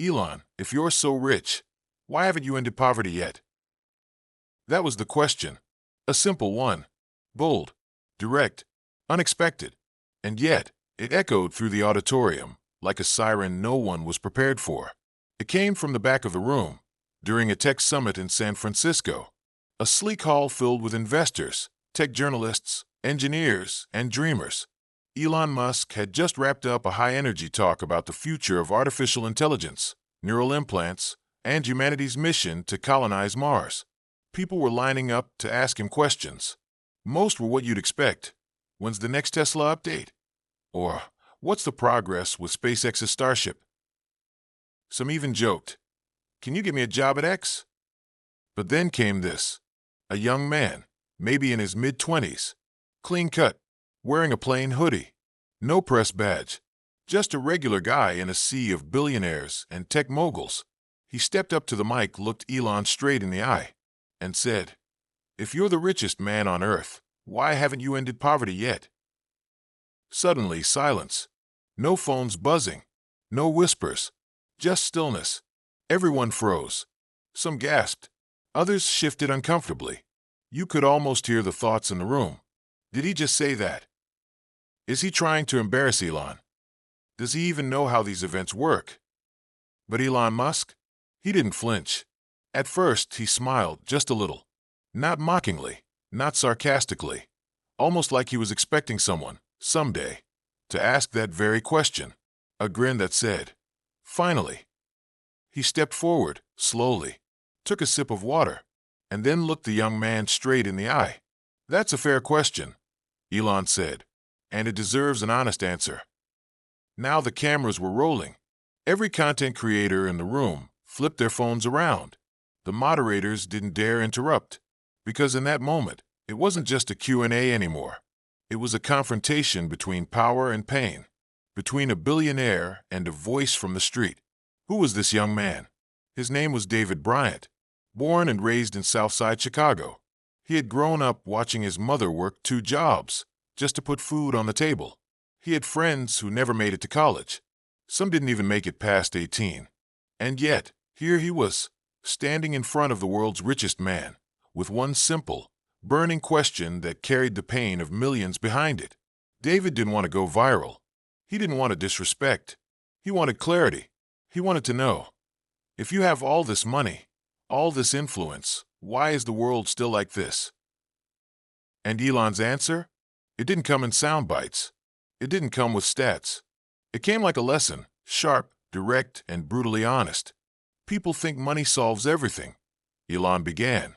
Elon, if you're so rich, why haven't you ended poverty yet? That was the question. A simple one. Bold, direct, unexpected. And yet, it echoed through the auditorium like a siren no one was prepared for. It came from the back of the room, during a tech summit in San Francisco. A sleek hall filled with investors, tech journalists, engineers, and dreamers. Elon Musk had just wrapped up a high-energy talk about the future of artificial intelligence, neural implants, and humanity's mission to colonize Mars. People were lining up to ask him questions. Most were what you'd expect. When's the next Tesla update? Or, what's the progress with SpaceX's Starship? Some even joked, can you get me a job at X? But then came this. A young man, maybe in his mid-20s, clean-cut, wearing a plain hoodie, no press badge, just a regular guy in a sea of billionaires and tech moguls. He stepped up to the mic, looked Elon straight in the eye, and said, "If you're the richest man on Earth, why haven't you ended poverty yet?" Suddenly, silence. No phones buzzing, no whispers, just stillness. Everyone froze. Some gasped. Others shifted uncomfortably. You could almost hear the thoughts in the room. Did he just say that? Is he trying to embarrass Elon? Does he even know how these events work? But Elon Musk? He didn't flinch. At first, he smiled just a little. Not mockingly, not sarcastically. Almost like he was expecting someone, someday, to ask that very question. A grin that said, "Finally." He stepped forward, slowly, took a sip of water, and then looked the young man straight in the eye. "That's a fair question," Elon said, "and it deserves an honest answer." Now the cameras were rolling. Every content creator in the room flipped their phones around. The moderators didn't dare interrupt, because in that moment, it wasn't just a Q&A anymore. It was a confrontation between power and pain, between a billionaire and a voice from the street. Who was this young man? His name was David Bryant, born and raised in Southside Chicago. He had grown up watching his mother work 2 jobs just to put food on the table. He had friends who never made it to college. Some didn't even make it past 18. And yet, here he was, standing in front of the world's richest man, with one simple, burning question that carried the pain of millions behind it. David didn't want to go viral. He didn't want to disrespect. He wanted clarity. He wanted to know, if you have all this money, all this influence, why is the world still like this? And Elon's answer? It didn't come in sound bites. It didn't come with stats. It came like a lesson, sharp, direct, and brutally honest. People think money solves everything, Elon began.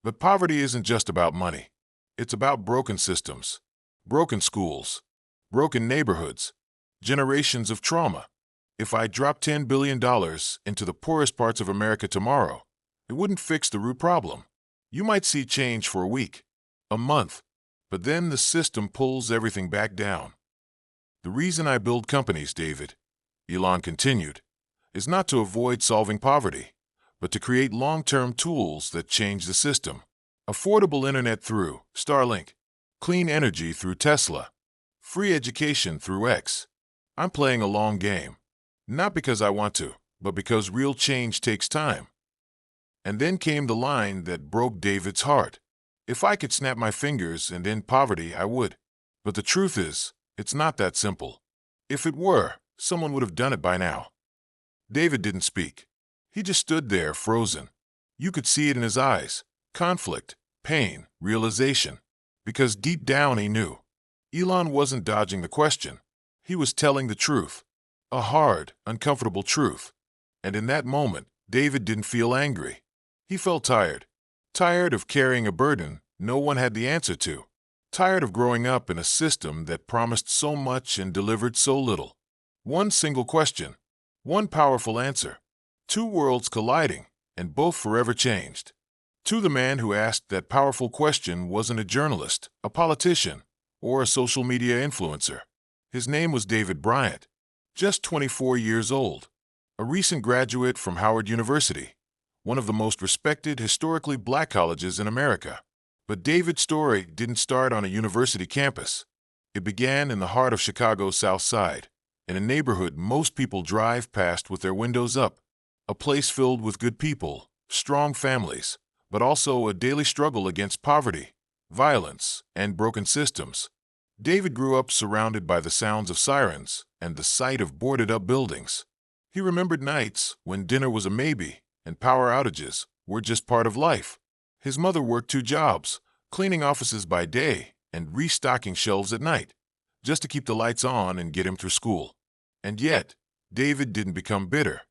But poverty isn't just about money. It's about broken systems, broken schools, broken neighborhoods, generations of trauma. If I dropped $10 billion into the poorest parts of America tomorrow, it wouldn't fix the root problem. You might see change for a week, a month, but then the system pulls everything back down. The reason I build companies, David, Elon continued, is not to avoid solving poverty, but to create long-term tools that change the system. Affordable internet through Starlink, clean energy through Tesla, free education through X. I'm playing a long game, not because I want to, but because real change takes time. And then came the line that broke David's heart. If I could snap my fingers and end poverty, I would. But the truth is, it's not that simple. If it were, someone would have done it by now. David didn't speak. He just stood there, frozen. You could see it in his eyes. Conflict, pain, realization. Because deep down he knew. Elon wasn't dodging the question. He was telling the truth. A hard, uncomfortable truth. And in that moment, David didn't feel angry. He felt tired. Tired of carrying a burden no one had the answer to. Tired of growing up in a system that promised so much and delivered so little. One single question. One powerful answer. 2 worlds colliding, and both forever changed. To the man who asked that powerful question wasn't a journalist, a politician, or a social media influencer. His name was David Bryant, just 24 years old, a recent graduate from Howard University, one of the most respected historically black colleges in America. But David's story didn't start on a university campus. It began in the heart of Chicago's South Side, in a neighborhood most people drive past with their windows up, a place filled with good people, strong families, but also a daily struggle against poverty, violence, and broken systems. David grew up surrounded by the sounds of sirens and the sight of boarded-up buildings. He remembered nights when dinner was a maybe and power outages were just part of life. His mother worked 2 jobs, cleaning offices by day and restocking shelves at night, just to keep the lights on and get him through school. And yet, David didn't become bitter.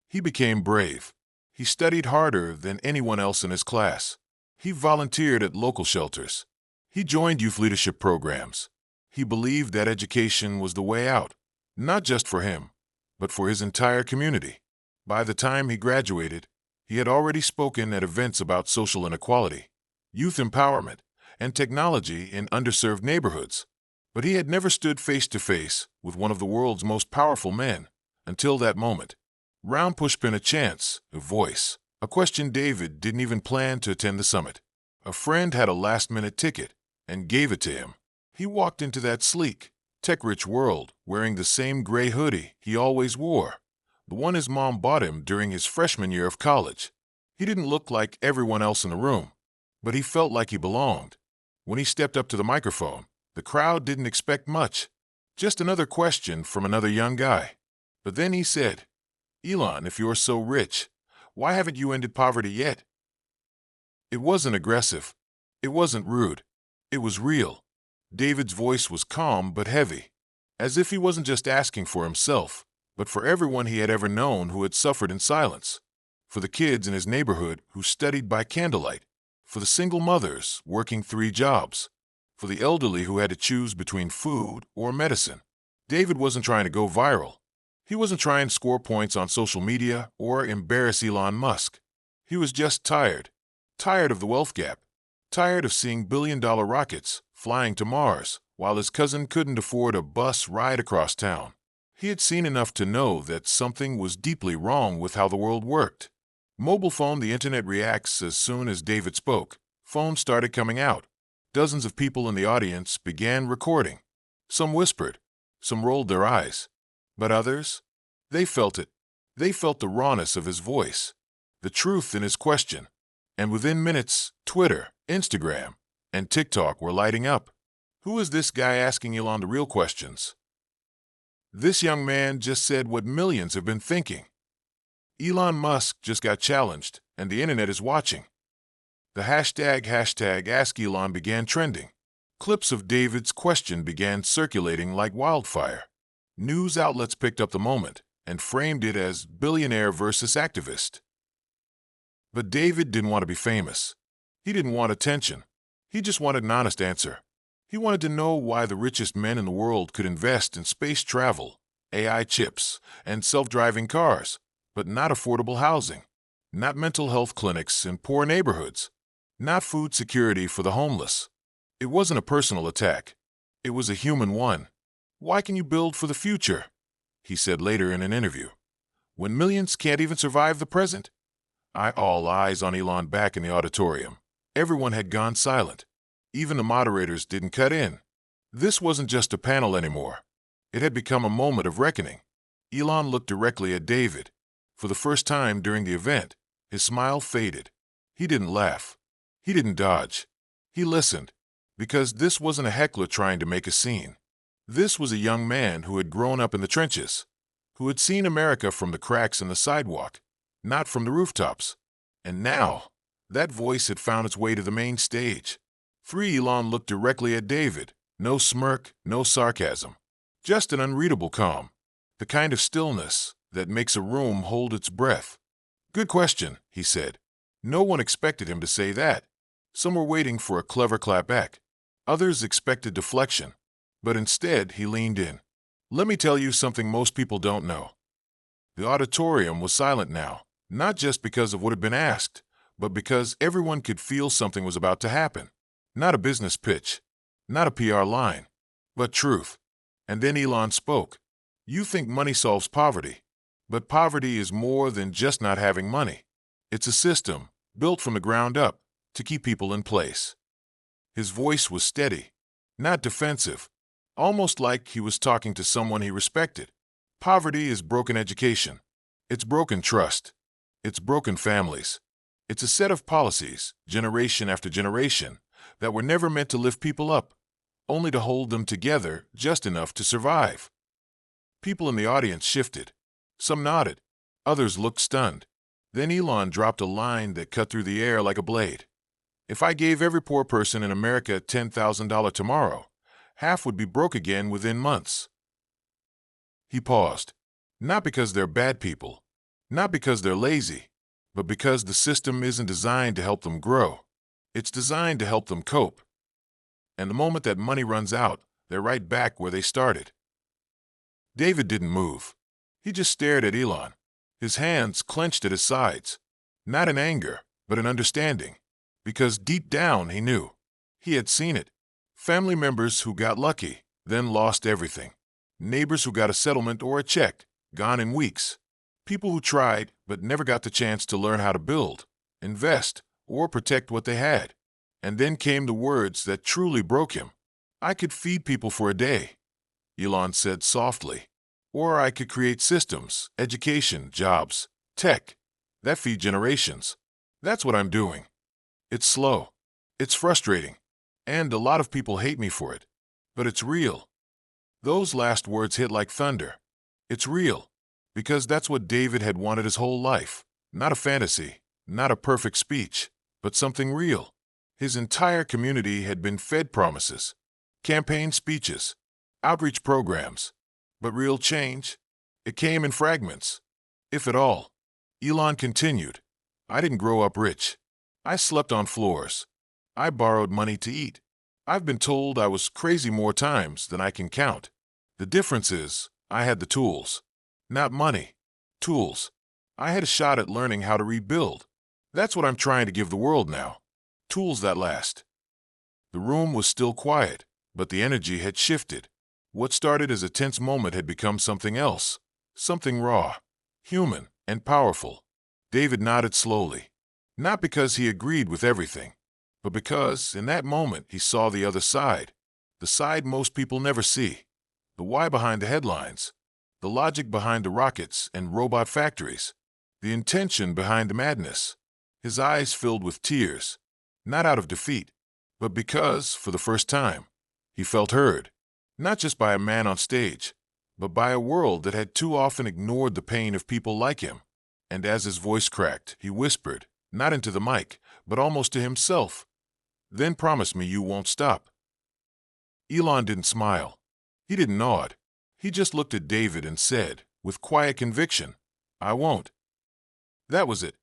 He became brave. He studied harder than anyone else in his class. He volunteered at local shelters. He joined youth leadership programs. He believed that education was the way out, not just for him, but for his entire community. By the time he graduated, he had already spoken at events about social inequality, youth empowerment, and technology in underserved neighborhoods. But he had never stood face to face with one of the world's most powerful men until that moment. Round pushpin a chance, a voice, a question. David didn't even plan to attend the summit. A friend had a last-minute ticket and gave it to him. He walked into that sleek, tech-rich world wearing the same gray hoodie he always wore, the one his mom bought him during his freshman year of college. He didn't look like everyone else in the room, but he felt like he belonged. When he stepped up to the microphone, the crowd didn't expect much, just another question from another young guy. But then he said, "Elon, if you're so rich, why haven't you ended poverty yet?" It wasn't aggressive. It wasn't rude. It was real. David's voice was calm but heavy, as if he wasn't just asking for himself, but for everyone he had ever known who had suffered in silence, for the kids in his neighborhood who studied by candlelight, for the single mothers working 3 jobs, for the elderly who had to choose between food or medicine. David wasn't trying to go viral. He wasn't trying to score points on social media or embarrass Elon Musk. He was just tired. Tired of the wealth gap. Tired of seeing billion-dollar rockets flying to Mars while his cousin couldn't afford a bus ride across town. He had seen enough to know that something was deeply wrong with how the world worked. Mobile phone, the internet reacts as soon as David spoke. Phones started coming out. Dozens of people in the audience began recording. Some whispered. Some rolled their eyes. But others? They felt it. They felt the rawness of his voice, the truth in his question. And within minutes, Twitter, Instagram, and TikTok were lighting up. Who is this guy asking Elon the real questions? This young man just said what millions have been thinking. Elon Musk just got challenged, and the internet is watching. The hashtag #AskElon began trending. Clips of David's question began circulating like wildfire. News outlets picked up the moment and framed it as billionaire versus activist. But David didn't want to be famous. He didn't want attention. He just wanted an honest answer. He wanted to know why the richest men in the world could invest in space travel, AI chips, and self-driving cars, but not affordable housing, not mental health clinics in poor neighborhoods, not food security for the homeless. It wasn't a personal attack. It was a human one. "Why can you build for the future?" he said later in an interview, "when millions can't even survive the present?" All eyes on Elon back in the auditorium. Everyone had gone silent. Even the moderators didn't cut in. This wasn't just a panel anymore. It had become a moment of reckoning. Elon looked directly at David. For the first time during the event, his smile faded. He didn't laugh. He didn't dodge. He listened, because this wasn't a heckler trying to make a scene. This was a young man who had grown up in the trenches, who had seen America from the cracks in the sidewalk, not from the rooftops. And now, that voice had found its way to the main stage. Elon looked directly at David. No smirk, no sarcasm. Just an unreadable calm. The kind of stillness that makes a room hold its breath. "Good question," he said. No one expected him to say that. Some were waiting for a clever clapback. Others expected deflection. But instead, he leaned in. "Let me tell you something most people don't know." The auditorium was silent now, not just because of what had been asked, but because everyone could feel something was about to happen. Not a business pitch, not a PR line, but truth. And then Elon spoke. "You think money solves poverty, but poverty is more than just not having money. It's a system built from the ground up to keep people in place." His voice was steady, not defensive, almost like he was talking to someone he respected. Poverty is broken education. It's broken trust. It's broken families. It's a set of policies, generation after generation, that were never meant to lift people up, only to hold them together just enough to survive. People in the audience shifted. Some nodded. Others looked stunned. Then Elon dropped a line that cut through the air like a blade. If I gave every poor person in America $10,000 tomorrow, half would be broke again within months. He paused. Not because they're bad people, not because they're lazy, but because the system isn't designed to help them grow. It's designed to help them cope. And the moment that money runs out, they're right back where they started. David didn't move. He just stared at Elon, his hands clenched at his sides, not in anger, but in understanding, because deep down he knew. He had seen it. Family members who got lucky, then lost everything. Neighbors who got a settlement or a check, gone in weeks. People who tried but never got the chance to learn how to build, invest, or protect what they had. And then came the words that truly broke him. I could feed people for a day, Elon said softly. Or I could create systems, education, jobs, tech, that feed generations. That's what I'm doing. It's slow. It's frustrating. And a lot of people hate me for it. But it's real. Those last words hit like thunder. It's real. Because that's what David had wanted his whole life. Not a fantasy, not a perfect speech, but something real. His entire community had been fed promises, campaign speeches, outreach programs. But real change? It came in fragments, if at all. Elon continued. I didn't grow up rich. I slept on floors. I borrowed money to eat. I've been told I was crazy more times than I can count. The difference is, I had the tools. Not money. Tools. I had a shot at learning how to rebuild. That's what I'm trying to give the world now. Tools that last. The room was still quiet, but the energy had shifted. What started as a tense moment had become something else. Something raw, human, and powerful. David nodded slowly. Not because he agreed with everything, but because, in that moment, he saw the other side. The side most people never see. The why behind the headlines. The logic behind the rockets and robot factories. The intention behind the madness. His eyes filled with tears. Not out of defeat, but because, for the first time, he felt heard. Not just by a man on stage, but by a world that had too often ignored the pain of people like him. And as his voice cracked, he whispered, not into the mic, but almost to himself, "Then promise me you won't stop." Elon didn't smile. He didn't nod. He just looked at David and said, with quiet conviction, "I won't." That was it.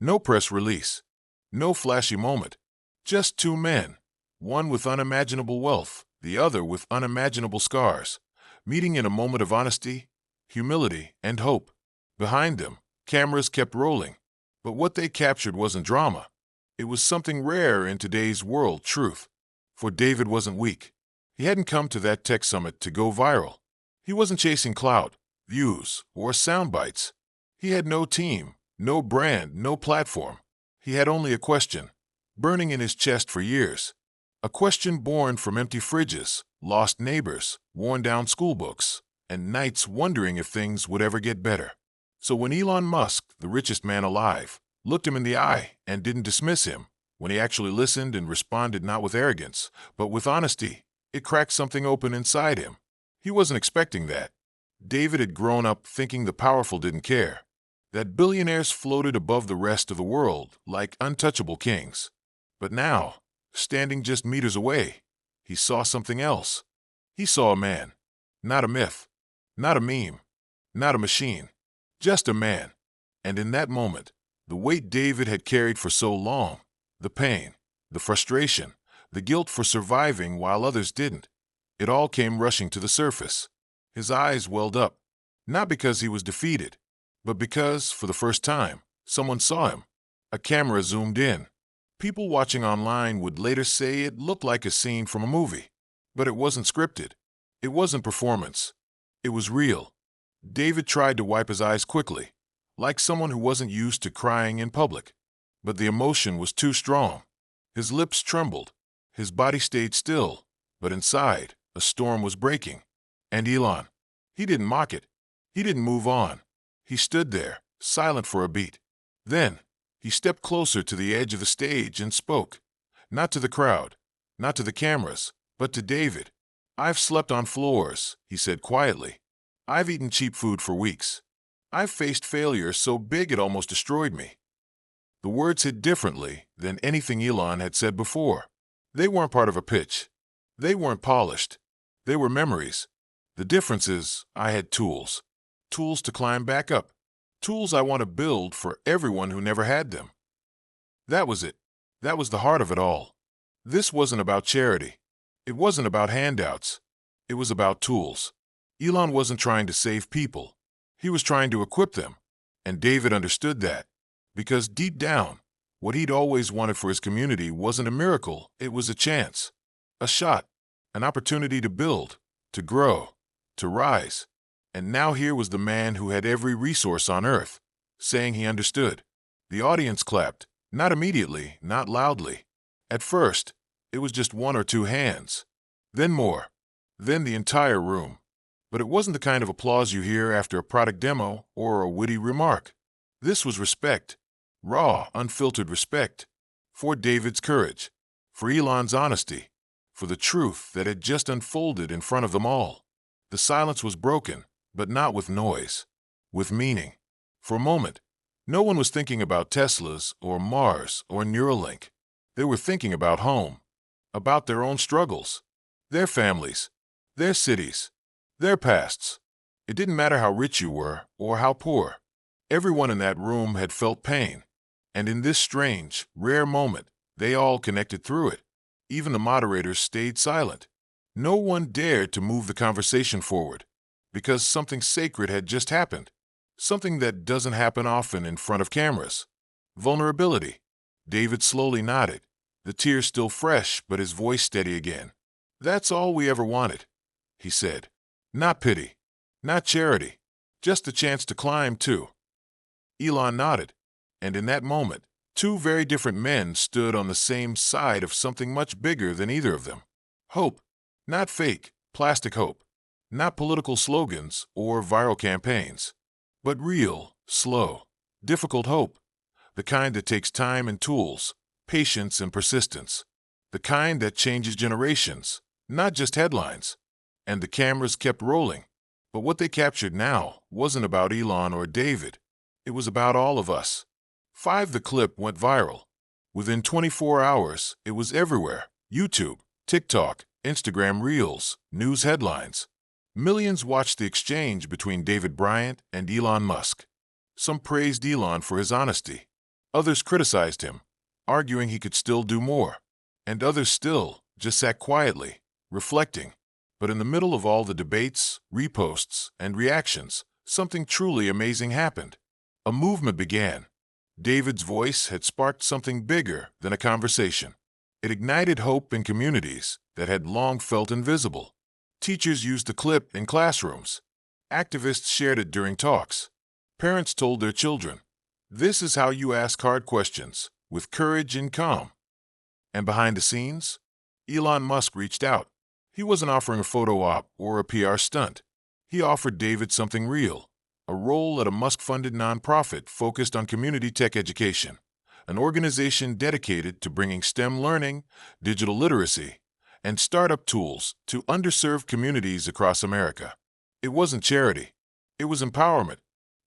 No press release. No flashy moment. Just two men, one with unimaginable wealth, the other with unimaginable scars, meeting in a moment of honesty, humility, and hope. Behind them, cameras kept rolling, but what they captured wasn't drama. It was something rare in today's world, truth. For David wasn't weak. He hadn't come to that tech summit to go viral. He wasn't chasing clout, views, or sound bites. He had no team, no brand, no platform. He had only a question, burning in his chest for years. A question born from empty fridges, lost neighbors, worn-down schoolbooks, and nights wondering if things would ever get better. So when Elon Musk, the richest man alive, looked him in the eye and didn't dismiss him, when he actually listened and responded not with arrogance, but with honesty, it cracked something open inside him. He wasn't expecting that. David had grown up thinking the powerful didn't care, that billionaires floated above the rest of the world like untouchable kings. But now, standing just meters away, he saw something else. He saw a man. Not a myth. Not a meme. Not a machine. Just a man. And in that moment, the weight David had carried for so long, the pain, the frustration, the guilt for surviving while others didn't, it all came rushing to the surface. His eyes welled up, not because he was defeated, but because, for the first time, someone saw him. A camera zoomed in. People watching online would later say it looked like a scene from a movie. But it wasn't scripted. It wasn't performance. It was real. David tried to wipe his eyes quickly, like someone who wasn't used to crying in public. But the emotion was too strong. His lips trembled. His body stayed still. But inside, a storm was breaking. And Elon, he didn't mock it. He didn't move on. He stood there, silent for a beat. Then, he stepped closer to the edge of the stage and spoke. Not to the crowd, not to the cameras, but to David. "I've slept on floors," he said quietly. "I've eaten cheap food for weeks. I've faced failure so big it almost destroyed me." The words hit differently than anything Elon had said before. They weren't part of a pitch. They weren't polished. They were memories. The difference is, I had tools. Tools to climb back up. Tools I want to build for everyone who never had them. That was it. That was the heart of it all. This wasn't about charity. It wasn't about handouts. It was about tools. Elon wasn't trying to save people. He was trying to equip them. And David understood that. Because deep down, what he'd always wanted for his community wasn't a miracle, it was a chance. A shot. An opportunity to build, to grow, to rise. And now here was the man who had every resource on earth, saying he understood. The audience clapped, not immediately, not loudly. At first, it was just one or two hands. Then more. Then the entire room. But it wasn't the kind of applause you hear after a product demo or a witty remark. This was respect. Raw, unfiltered respect. For David's courage. For Elon's honesty. For the truth that had just unfolded in front of them all. The silence was broken, but not with noise. With meaning. For a moment, no one was thinking about Teslas or Mars or Neuralink. They were thinking about home. About their own struggles. Their families. Their cities. Their pasts. It didn't matter how rich you were or how poor. Everyone in that room had felt pain. And in this strange, rare moment, they all connected through it. Even the moderators stayed silent. No one dared to move the conversation forward. Because something sacred had just happened. Something that doesn't happen often in front of cameras. Vulnerability. David slowly nodded. The tears still fresh, but his voice steady again. "That's all we ever wanted," he said. "Not pity. Not charity. Just a chance to climb, too." Elon nodded. And in that moment, two very different men stood on the same side of something much bigger than either of them. Hope. Not fake, plastic hope. Not political slogans or viral campaigns. But real, slow, difficult hope. The kind that takes time and tools, patience and persistence. The kind that changes generations, not just headlines. And the cameras kept rolling. But what they captured now wasn't about Elon or David. It was about all of us. The clip went viral. Within 24 hours, it was everywhere. YouTube, TikTok, Instagram Reels, news headlines. Millions watched the exchange between David Bryant and Elon Musk. Some praised Elon for his honesty. Others criticized him, arguing he could still do more. And others still just sat quietly, reflecting. But in the middle of all the debates, reposts, and reactions, something truly amazing happened. A movement began. David's voice had sparked something bigger than a conversation. It ignited hope in communities that had long felt invisible. Teachers used the clip in classrooms. Activists shared it during talks. Parents told their children, "This is how you ask hard questions, with courage and calm." And behind the scenes, Elon Musk reached out. He wasn't offering a photo op or a PR stunt. He offered David something real. A role at a Musk-funded nonprofit focused on community tech education, an organization dedicated to bringing STEM learning, digital literacy, and startup tools to underserved communities across America. It wasn't charity. It was empowerment.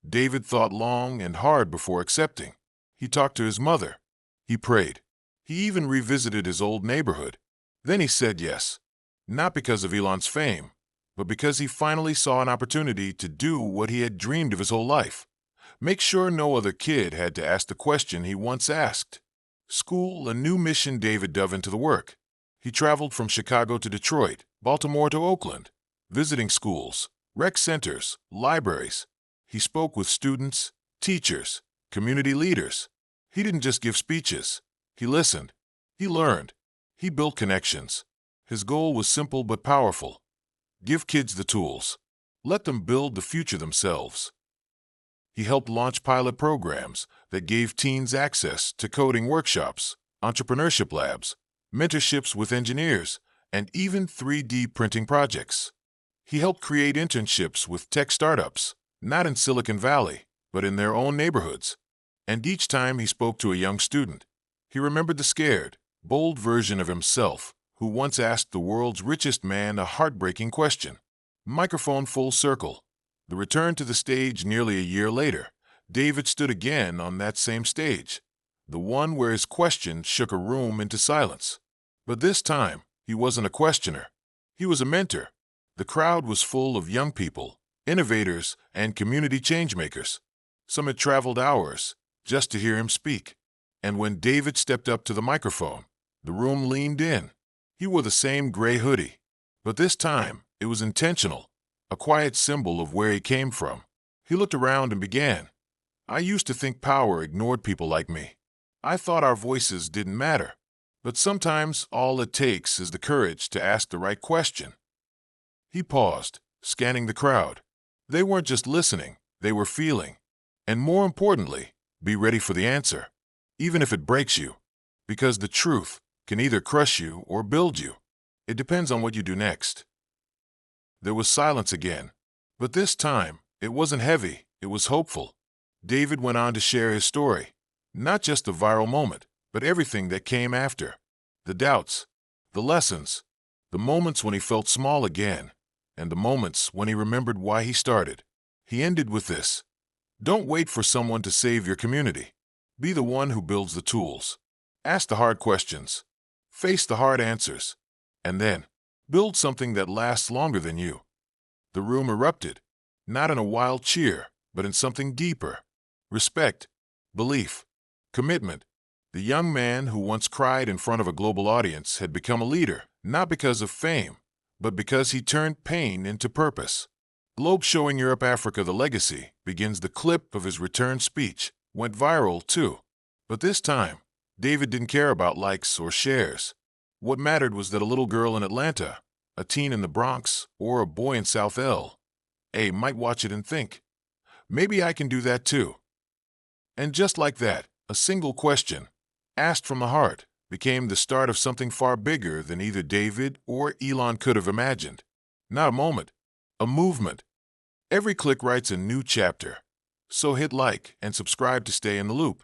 David thought long and hard before accepting. He talked to his mother. He prayed. He even revisited his old neighborhood. Then he said yes. Not because of Elon's fame, but because he finally saw an opportunity to do what he had dreamed of his whole life. Make sure no other kid had to ask the question he once asked. School, a new mission David dove into the work. He traveled from Chicago to Detroit, Baltimore to Oakland, visiting schools, rec centers, libraries. He spoke with students, teachers, community leaders. He didn't just give speeches. He listened. He learned. He built connections. His goal was simple but powerful. Give kids the tools. Let them build the future themselves. He helped launch pilot programs that gave teens access to coding workshops, entrepreneurship labs, mentorships with engineers, and even 3D printing projects. He helped create internships with tech startups, not in Silicon Valley, but in their own neighborhoods. And each time he spoke to a young student, he remembered the scared, bold version of himself who once asked the world's richest man a heartbreaking question. Microphone full circle. The return to the stage nearly a year later. David stood again on that same stage, the one where his question shook a room into silence. But this time, he wasn't a questioner. He was a mentor. The crowd was full of young people, innovators, and community changemakers. Some had traveled hours just to hear him speak. And when David stepped up to the microphone, the room leaned in. He wore the same gray hoodie, but this time it was intentional, a quiet symbol of where he came from. He looked around and began. I used to think power ignored people like me. I thought our voices didn't matter. But sometimes all it takes is the courage to ask the right question. He paused, scanning the crowd. They weren't just listening, they were feeling. And more importantly, be ready for the answer, even if it breaks you. Because the truth can either crush you or build you. It depends on what you do next. There was silence again. But this time, it wasn't heavy, it was hopeful. David went on to share his story. Not just the viral moment, but everything that came after. The doubts, the lessons, the moments when he felt small again, and the moments when he remembered why he started. He ended with this. Don't wait for someone to save your community. Be the one who builds the tools. Ask the hard questions. Face the hard answers. And then, build something that lasts longer than you. The room erupted, not in a wild cheer, but in something deeper. Respect, belief, commitment. The young man who once cried in front of a global audience had become a leader, not because of fame, but because he turned pain into purpose. Globe Showing Europe Africa the Legacy begins. The clip of his return speech went viral too. But this time, David didn't care about likes or shares. What mattered was that a little girl in Atlanta, a teen in the Bronx, or a boy in South LA might watch it and think, maybe I can do that too. And just like that, a single question, asked from the heart, became the start of something far bigger than either David or Elon could have imagined. Not a moment, a movement. Every click writes a new chapter. So hit like and subscribe to stay in the loop.